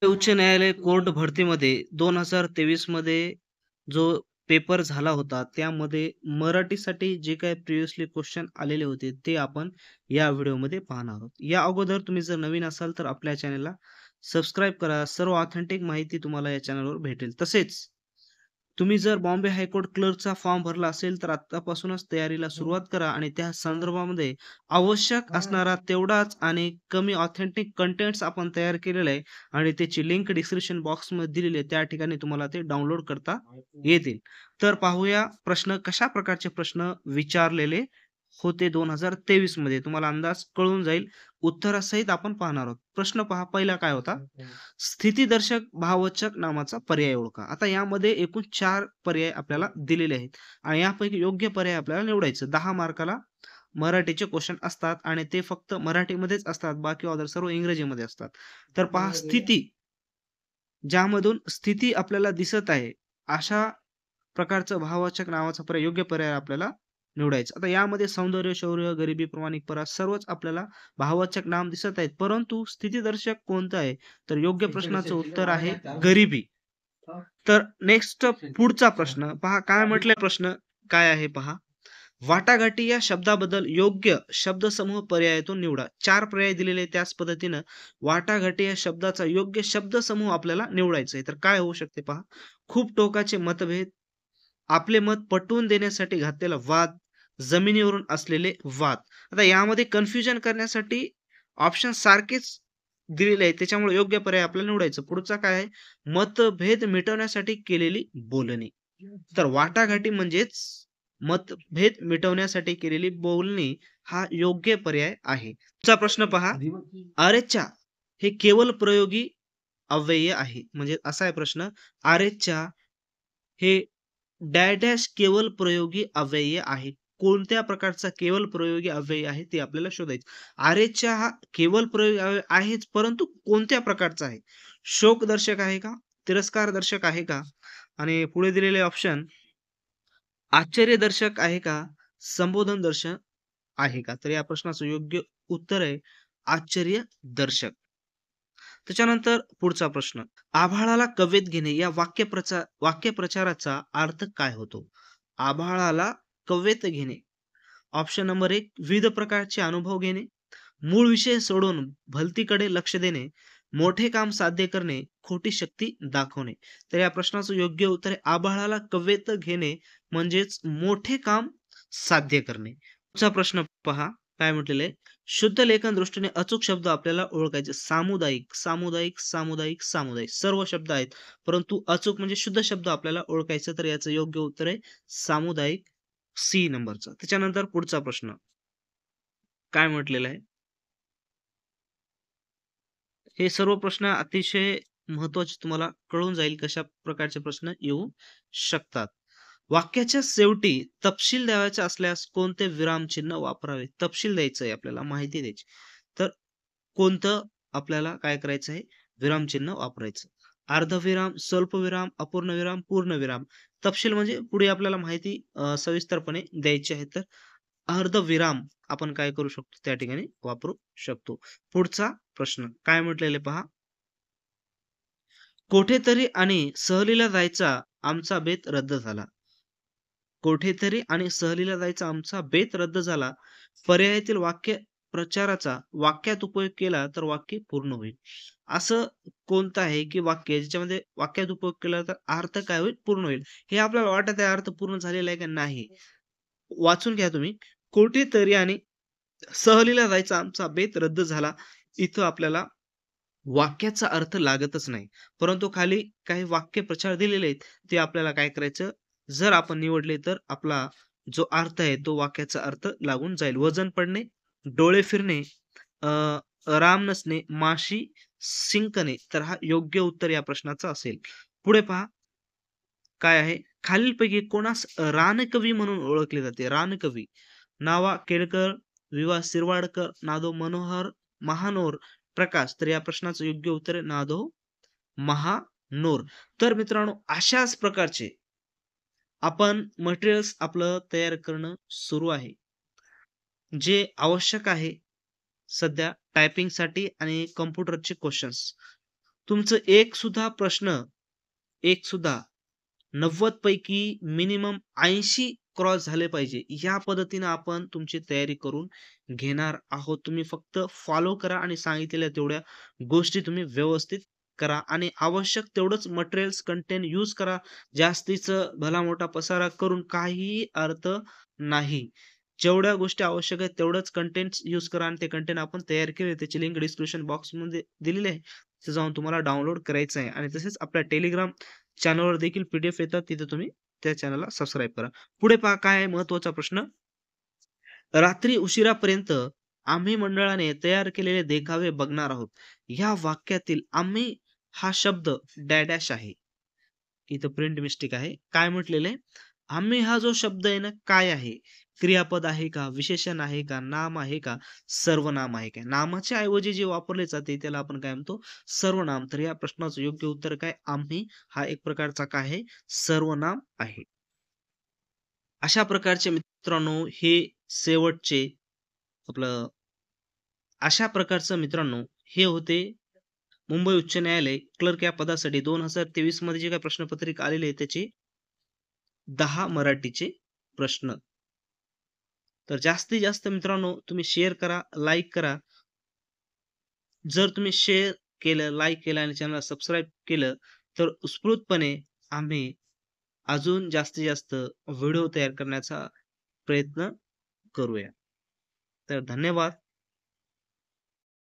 उच्च न्यायालय कोर्ट भरतीमध्ये 2023 मध्ये जो पेपर झाला होता, त्यामध्ये मराठीसाठी जे काही प्रिव्हियसली क्वेश्चन आलेले होते, ते आपण या व्हिडिओमध्ये पाहणार आहोत. या अगोदर तुम्ही जर नवीन असाल, तर आपल्या चॅनलला सबस्क्राईब करा. सर्व ऑथेंटिक माहिती तुम्हाला या चॅनलवर भेटेल. तसेच तुम्ही जर बॉम्बे हायकोर्ट क्लर्कचा फॉर्म भरला असेल, तर आत्तापासूनच तयारीला सुरुवात करा आणि त्या संदर्भामध्ये आवश्यक असणारा तेवढाच आणि कमी ऑथेंटिक कंटेंट्स आपण तयार केलेलं आहे आणि त्याची लिंक डिस्क्रिप्शन बॉक्समध्ये दिलेली आहे. त्या ठिकाणी तुम्हाला ते डाउनलोड करता येतील. तर पाहूया प्रश्न कशा प्रकारचे प्रश्न विचारलेले होते 2023 मध्ये. तुम्हाला अंदाज कळून जाईल. उत्तरासहित आपण पाहणार आहोत. प्रश्न पहा, पहिला काय होता? स्थितीदर्शक भाववाचक नामाचा पर्याय ओळखा. आता यामध्ये एकूण 4 पर्याय आपल्याला दिलेले आहेत आणि यापैकी योग्य पर्याय आपल्याला निवडायचं. 10 मार्काला मराठीचे क्वेश्चन असतात आणि ते फक्त मराठीमध्येच असतात. बाकी ऑदर सर्व इंग्रजीमध्ये असतात. तर पहा, स्थिती, ज्यामधून स्थिती आपल्याला दिसत आहे, अशा प्रकारचं भाववाचक नावाचा पर्याय, योग्य पर्याय आपल्याला निवडायचा. आता यामध्ये सौंदर्य, शौर्य, गरिबी, प्रामाणिकपणा सर्वच आपल्याला भाववाचक नाम दिसत आहेत. परंतु स्थितीदर्शक कोणतं आहे? तर योग्य प्रश्नाचं उत्तर आहे गरिबी. तर नेक्स्ट पुढचा प्रश्न पहा, काय म्हटलंय प्रश्न काय आहे पहा. वाटाघाटी या शब्दाबद्दल योग्य शब्दसमूह पर्यायातून निवडा. 4 पर्याय दिलेले आहेत, त्याच पद्धतीनं वाटाघाटी या शब्दाचा योग्य शब्दसमूह आपल्याला निवडायचा आहे. तर काय होऊ शकते पहा. खूप टोकाचे मतभेद, आपले मत पटवून देण्यासाठी घातलेला वाद, जमिनीवरून असलेले वाद. आता यामध्ये कन्फ्युजन करण्यासाठी ऑप्शन सारखेच दिलेले आहेत, त्याच्यामुळे योग्य पर्याय आपल्याला निवडायचं. पुढचा काय आहे? मतभेद मिटवण्यासाठी केलेली बोलणी. तर वाटाघाटी म्हणजेच मतभेद मिटवण्यासाठी केलेली बोलणी हा योग्य पर्याय आहे. पुढचा प्रश्न पहा. अरेच्चा हे केवळ प्रयोगी अव्यय आहे. म्हणजे असा आहे प्रश्न. अरेच्चा हे डॅश केवळ प्रयोगी अव्यय आहे. कोणत्या प्रकारचा केवळ प्रयोगी अव्यय आहे ते आपल्याला शोधायचं. आरेच्या हा केवळ प्रयोगी अव्यय आहेच, परंतु कोणत्या प्रकारचा आहे? शोकदर्शक आहे का? तिरस्कारदर्शक आहे का? आणि पुढे दिलेले ऑप्शन आश्चर्यदर्शक आहे का? संबोधनदर्शक आहे का? तर या प्रश्नाचं योग्य उत्तर आहे आश्चर्यदर्शक. त्याच्यानंतर पुढचा प्रश्न. आभाळाला कवेत घेणे या वाक्यप्रचाराचा अर्थ काय होतो? आभाळाला कवेत घेणे. ऑप्शन नंबर 1 विविध प्रकारचे अनुभव घेणे, मूळ विषय सोडून भलतीकडे लक्ष देणे, मोठे काम साध्य करणे, खोटी शक्ती दाखवणे. तर या प्रश्नाचं योग्य उत्तर आहे आभाळाला कवेत घेणे म्हणजेच मोठे काम साध्य करणे. पुढचा प्रश्न पहा, काय म्हटलेलं आहे? शुद्ध लेखन दृष्टीने अचूक शब्द आपल्याला ओळखायचे. सामुदायिक, सामुदायिक, सामुदायिक, सामुदायिक सर्व शब्द आहेत. परंतु अचूक म्हणजे शुद्ध शब्द आपल्याला ओळखायचं, तर याचं योग्य उत्तर आहे सामुदायिक, सी नंबरचा. त्याच्यानंतर पुढचा प्रश्न काय म्हटलेला आहे? हे सर्व प्रश्न अतिशय महत्त्वाचे, तुम्हाला कळून जाईल कशा प्रकारचे प्रश्न येऊ शकतात. वाक्याच्या शेवटी तपशील द्यायचा असल्यास कोणते विरामचिन्ह वापरावे? तपशील द्यायचं आहे आपल्याला, माहिती द्यायची. तर कोणतं आपल्याला काय करायचं आहे? विरामचिन्ह वापरायचं. अर्धविराम, स्वल्पविराम, अपूर्णविराम, पूर्णविराम. तपशील म्हणजे पुढे आपल्याला माहिती सविस्तरपणे द्यायची आहे. तर अर्धविराम आपण काय करू शकतो? त्या ठिकाणी वापरू शकतो. पुढचा प्रश्न काय म्हटलेले पहा. कोठेतरी आणि सहलीला जायचा आमचा बेत रद्द झाला. कोठेतरी आणि सहलीला जायचा आमचा बेत रद्द झाला. पर्यायातील वाक्य प्रचाराचा वाक्यात उपयोग केला तर वाक्य पूर्ण होईल. असं कोणतं आहे की वाक्य ज्याच्यामध्ये वाक्यात उपयोग केला तर अर्थ काय होईल? पूर्ण होईल. हे आपल्याला वाटत आहे अर्थ पूर्ण झालेला आहे का? नाही. वाचून घ्या तुम्ही. कुठेतरी आणि सहलीला जायचा आमचा बेत रद्द झाला. इथं आपल्याला वाक्याचा अर्थ लागतच नाही. परंतु खाली काही वाक्यप्रचार दिलेले आहेत. ते आपल्याला काय करायचं, जर आपण निवडले तर आपला जो अर्थ आहे तो वाक्याचा अर्थ लागून जाईल. वजन पडणे, डोळे फिरणे, अ, राम नसणे, माशी शिंकणे. तर हा योग्य उत्तर या प्रश्नाचं असेल. पुढे पहा काय आहे? खालीलपैकी कोणास रानकवी म्हणून ओळखले जाते? रानकवी. नावा केळकर, वि.वा. शिरवाडकर, नादो मनोहर महानोर, प्रकाश. तर या प्रश्नाचं योग्य उत्तर आहे नादो महानोर. तर मित्रांनो, अशाच प्रकारचे आपण मटेरियल्स आपलं तयार करणं सुरू आहे. जे आवश्यक आहे सध्या टायपिंगसाठी आणि कॉम्प्युटरचे क्वेश्चन्स. तुमचं एक सुद्धा 90 पैकी मिनिमम 80 क्रॉस झाले पाहिजे. या पद्धतीने आपण तुमची तयारी करून घेणार आहोत. तुम्ही फक्त फॉलो करा आणि सांगितलेल्या तेवढ्या गोष्टी तुम्ही व्यवस्थित करा आणि आवश्यक तेवढंच मटेरियल्स, कंटेंट यूज करा. जास्तीचं भला मोठा पसारा करून काहीही अर्थ नाही. जेवढ्या गोष्टी आवश्यक आहेत तेवढंच कंटेंट यूज करा आणि ते कंटेंट आपण तयार केले त्याची लिंक डिस्क्रिप्शन बॉक्समध्ये दिलेली आहे. तिथे जाऊन तुम्हाला डाउनलोड करायचं आहे आणि तसेच आपल्या टेलिग्राम चॅनलवर देखील पी-डी-एफ येतात. तिथे तुम्ही त्या चॅनलला सबस्क्राईब करा. पुढे पहा काय आहे महत्त्वाचा प्रश्न. रात्री उशिरापर्यंत आम्ही मंडळाने तयार केलेले देखावे बघणार आहोत. ह्या वाक्यातील आम्ही हा शब्द डॅश आहे. इथं प्रिंट मिस्टेक आहे. काय म्हटलेलं आहे? आम्ही हा जो शब्द आहे ना, काय आहे? क्रियापद आहे का? विशेषण आहे का? नाम आहे का? सर्वनाम आहे का? नामाच्या ऐवजी जे वापरले जाते त्याला आपण काय म्हणतो? सर्वनाम. तर या प्रश्नाचं योग्य उत्तर काय? आम्ही हा एक प्रकारचा काय आहे? सर्वनाम आहे. अशा प्रकारचे मित्रांनो हे शेवटचे आपलं अशा प्रकारचं मित्रांनो हे होते मुंबई उच्च न्यायालय क्लर्क या पदासाठी 2023 मध्ये जे काही प्रश्नपत्रिका आलेले आहे त्याचे 10 मराठीचे प्रश्न. तर जास्तीत जास्त मित्रांनो तुम्ही शेअर करा, लाईक करा. जर तुम्ही शेअर केलं, लाईक केलं आणि चॅनलला सबस्क्राईब केलं, तर उत्स्फूर्तपणे आम्ही अजून जास्तीत जास्त व्हिडिओ तयार करण्याचा प्रयत्न करूया. तर धन्यवाद.